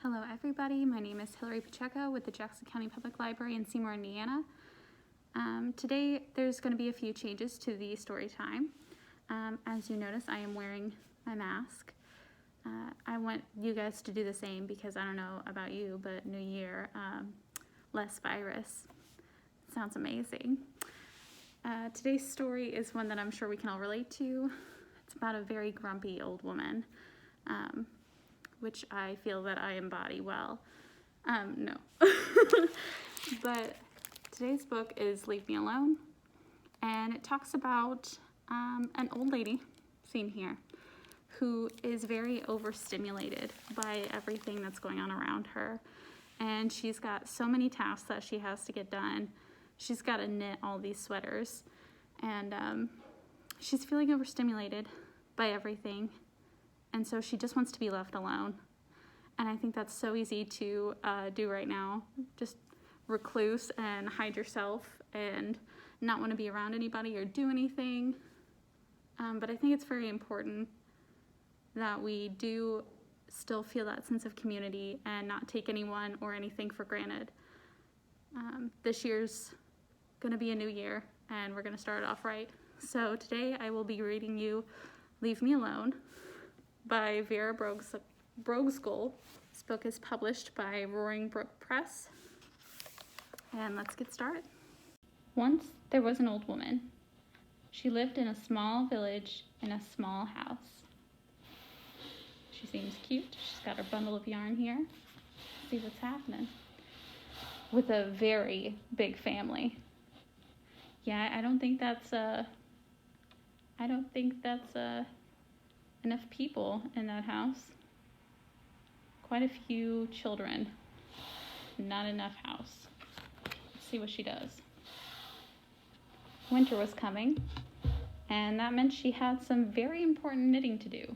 Hello everybody, my name is Hillary Pacheco with the Jackson County Public Library in Seymour, Indiana. Today there's going to be a few changes to the story time. As you notice, I am wearing my mask. I want you guys to do the same because I don't know about you, but New Year, less virus. Sounds amazing. Today's story is one that I'm sure we can all relate to. It's about a very grumpy old woman. Which I feel that I embody well. No. But today's book is Leave Me Alone, and it talks about an old lady, seen here, who is very overstimulated by everything that's going on around her. And she's got so many tasks that she has to get done. She's got to knit all these sweaters, and she's feeling overstimulated by everything. And so she just wants to be left alone. And I think that's so easy to do right now. Just recluse and hide yourself and not want to be around anybody or do anything. But I think it's very important that we do still feel that sense of community and not take anyone or anything for granted. This year's going to be a new year, and we're going to start it off right. So today I will be reading you Leave Me Alone by Vera Brosgol. This book is published by Roaring Brook Press. And let's get started. Once there was an old woman. She lived in a small village in a small house. She seems cute. She's got her bundle of yarn here. Let's see what's happening. With a very big family. Yeah, I don't think that's enough people in that house. Quite a few children. Not enough house. Let's see what she does. Winter was coming, and that meant she had some very important knitting to do.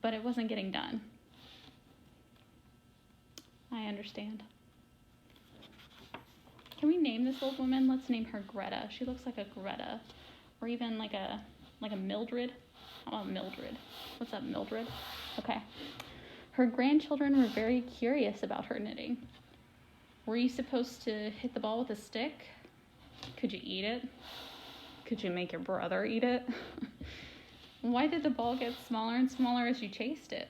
But it wasn't getting done. I understand. Can we name this old woman? Let's name her Greta. She looks like a Greta. Or even like a Mildred. How about Mildred? What's up, Mildred? Okay. Her grandchildren were very curious about her knitting. Were you supposed to hit the ball with a stick? Could you eat it? Could you make your brother eat it? Why did the ball get smaller and smaller as you chased it?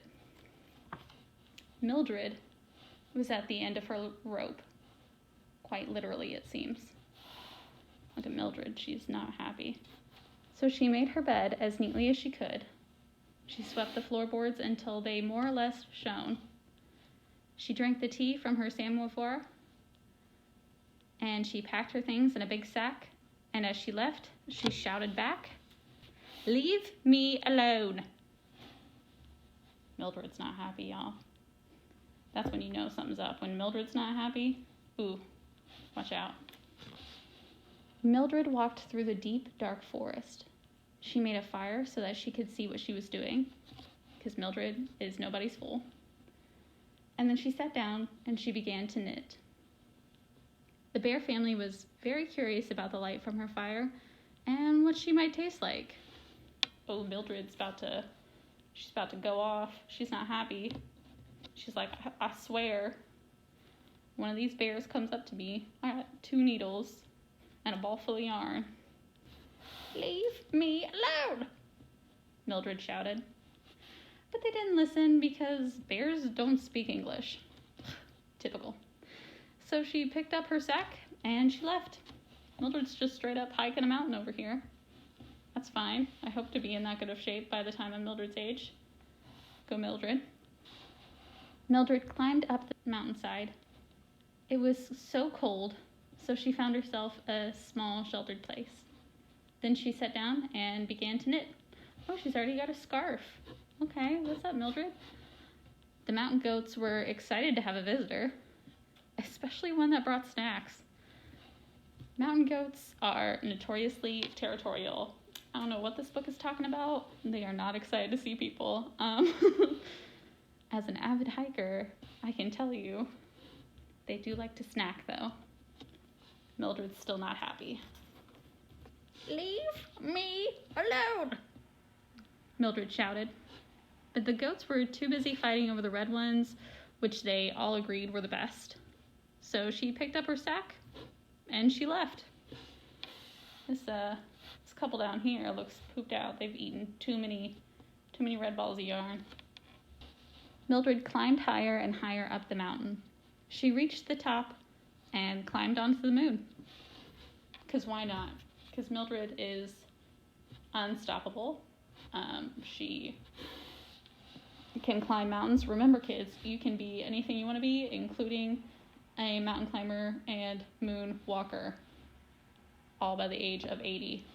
Mildred was at the end of her rope. Quite literally, it seems. Look at Mildred. She's not happy. So she made her bed as neatly as she could. She swept the floorboards until they more or less shone. She drank the tea from her samovar, and she packed her things in a big sack, and as she left, she shouted back, "Leave me alone." Mildred's not happy, y'all. That's when you know something's up. When Mildred's not happy, ooh, watch out. Mildred walked through the deep, dark forest. She made a fire so that she could see what she was doing, because Mildred is nobody's fool. And then she sat down and she began to knit. The bear family was very curious about the light from her fire and what she might taste like. Oh, Mildred's about to go off. She's not happy. She's like, I swear, one of these bears comes up to me. I got 2 needles and a ball full of yarn. "Leave me alone," Mildred shouted. But they didn't listen because bears don't speak English. Typical. So she picked up her sack and she left. Mildred's just straight up hiking a mountain over here. That's fine. I hope to be in that good of shape by the time I'm Mildred's age. Go Mildred. Mildred climbed up the mountainside. It was so cold, so she found herself a small sheltered place. Then she sat down and began to knit. Oh, she's already got a scarf. Okay, what's up, Mildred? The mountain goats were excited to have a visitor, especially one that brought snacks. Mountain goats are notoriously territorial. I don't know what this book is talking about. They are not excited to see people. As an avid hiker, I can tell you, they do like to snack, though. Mildred's still not happy. "Leave me alone," Mildred shouted. But the goats were too busy fighting over the red ones which they all agreed were the best. So she picked up her sack and she left. This couple down here looks pooped out. They've eaten too many red balls of yarn. Mildred climbed higher and higher up the mountain. She reached the top and climbed onto the moon. Because why not? Because Mildred is unstoppable. She can climb mountains. Remember, kids, you can be anything you want to be, including a mountain climber and moon walker, all by the age of 80.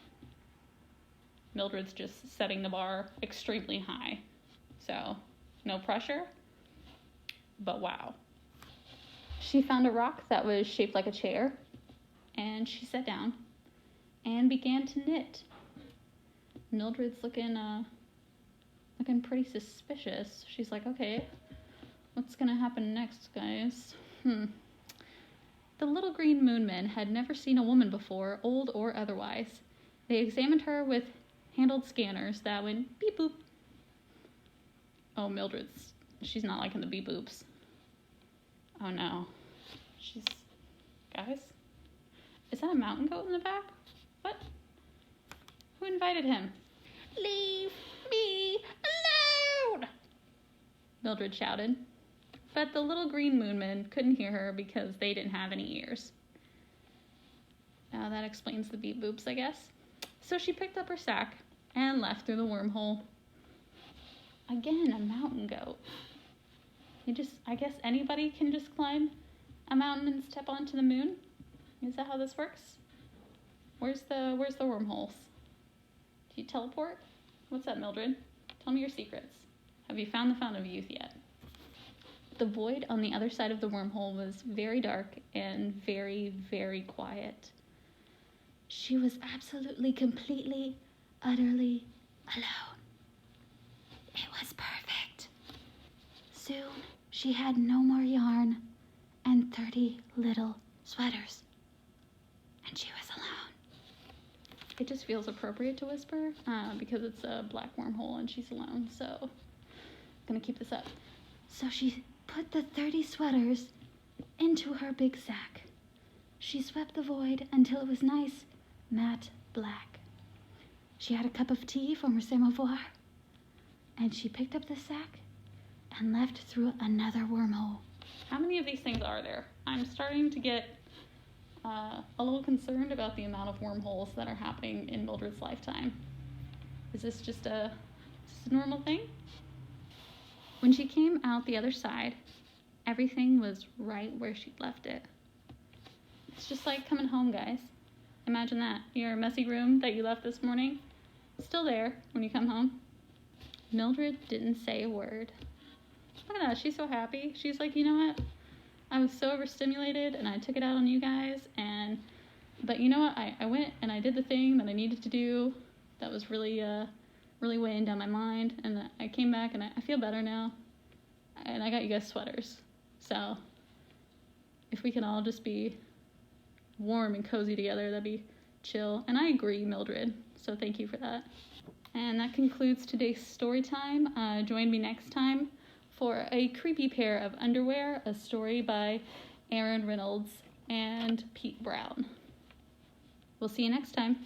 Mildred's just setting the bar extremely high. So, no pressure, but wow. She found a rock that was shaped like a chair, and she sat down and began to knit. Mildred's looking pretty suspicious. She's like, okay, what's gonna happen next, guys? The little green moonmen had never seen a woman before, old or otherwise. They examined her with handled scanners that went beep boop. Oh, she's not liking the beep boops. Oh no. Guys? Is that a mountain goat in the back? What? Who invited him? Leave me alone! Mildred shouted. But the little green moonmen couldn't hear her because they didn't have any ears. Now that explains the beep boops, I guess. So she picked up her sack and left through the wormhole. Again, a mountain goat. I guess anybody can just climb a mountain and step onto the moon? Is that how this works? Where's the wormholes? Do you teleport? What's up, Mildred? Tell me your secrets. Have you found the Fountain of Youth yet? The void on the other side of the wormhole was very dark and very, very quiet. She was absolutely, completely, utterly alone. It was perfect. Soon, she had no more yarn and 30 little sweaters. And she was alone. It just feels appropriate to whisper because it's a black wormhole and she's alone, so I'm gonna keep this up. So she put the 30 sweaters into her big sack. She swept the void until it was nice, matte black. She had a cup of tea from her samovar, and she picked up the sack and left through another wormhole. How many of these things are there? I'm starting to get a little concerned about the amount of wormholes that are happening in Mildred's lifetime. Is this just a normal thing? When she came out the other side, everything was right where she'd left it. It's just like coming home, guys. Imagine that. Your messy room that you left this morning, still there when you come home. Mildred didn't say a word. Look at that, she's so happy. She's like, you know what? I was so overstimulated and I took it out on you guys, but you know what? I went and I did the thing that I needed to do that was really weighing down my mind, and I came back and I feel better now, and I got you guys sweaters. So if we can all just be warm and cozy together, that'd be chill. And I agree, Mildred, so thank you for that. And that concludes today's story time. Join me next time for A Creepy Pair of Underwear, a story by Aaron Reynolds and Pete Brown. We'll see you next time.